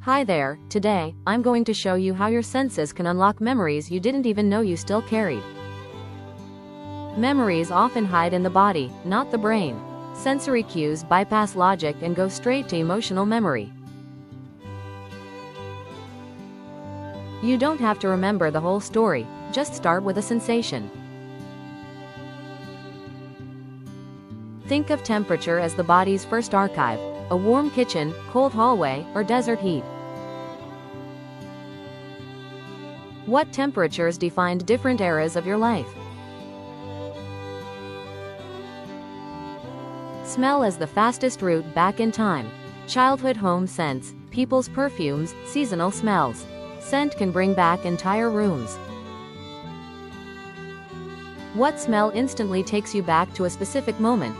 Hi there, today, I'm going to show you how your senses can unlock memories you didn't even know you still carried. Memories often hide in the body, not the brain. Sensory cues bypass logic and go straight to emotional memory. You don't have to remember the whole story, just start with a sensation. Think of temperature as the body's first archive, a warm kitchen, cold hallway, or desert heat. What temperatures defined different eras of your life? Smell as the fastest route back in time. Childhood home scents, people's perfumes, seasonal smells. Scent can bring back entire rooms. What smell instantly takes you back to a specific moment?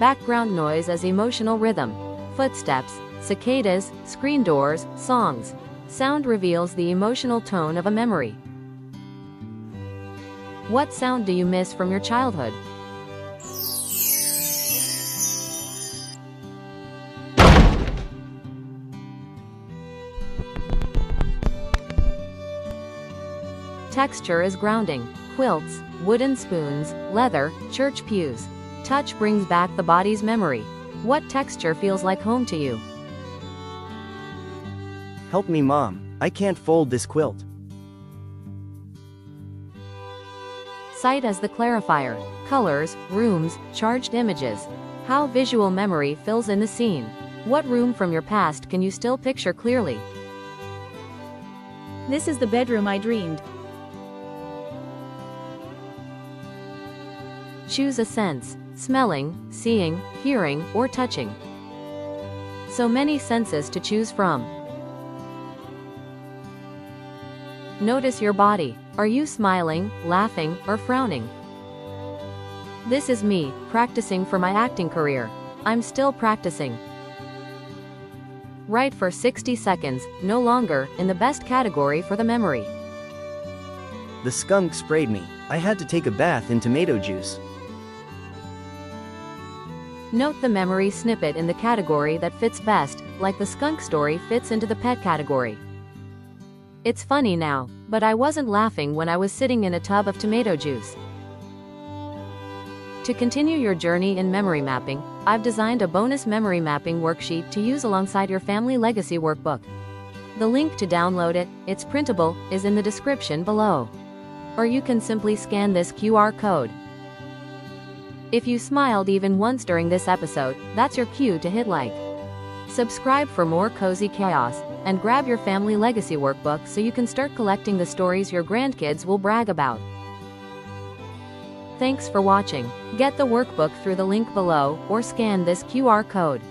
Background noise as emotional rhythm. Footsteps, cicadas, screen doors, songs. Sound reveals the emotional tone of a memory. What sound do you miss from your childhood? Texture is grounding. Quilts, wooden spoons, leather, church pews. Touch brings back the body's memory. What texture feels like home to you? Help me, Mom. I can't fold this quilt. Sight as the clarifier. Colors, rooms, charged images. How visual memory fills in the scene. What room from your past can you still picture clearly? This is the bedroom I dreamed. Choose a sense. Smelling, seeing, hearing, or touching. So many senses to choose from. Notice your body. Are you smiling, laughing, or frowning? This is me, practicing for my acting career. I'm still practicing. Write for 60 seconds, no longer, in the best category for the memory. The skunk sprayed me. I had to take a bath in tomato juice. Note the memory snippet in the category that fits best, like the skunk story fits into the pet category. It's funny now, but I wasn't laughing when I was sitting in a tub of tomato juice. To continue your journey in memory mapping, I've designed a bonus memory mapping worksheet to use alongside your Family Legacy Workbook. The link to download it, it's printable, is in the description below. Or you can simply scan this QR code. If you smiled even once during this episode, that's your cue to hit like. Subscribe for more cozy chaos, and grab your Family Legacy Workbook so you can start collecting the stories your grandkids will brag about. Thanks for watching. Get the workbook through the link below, or scan this QR code.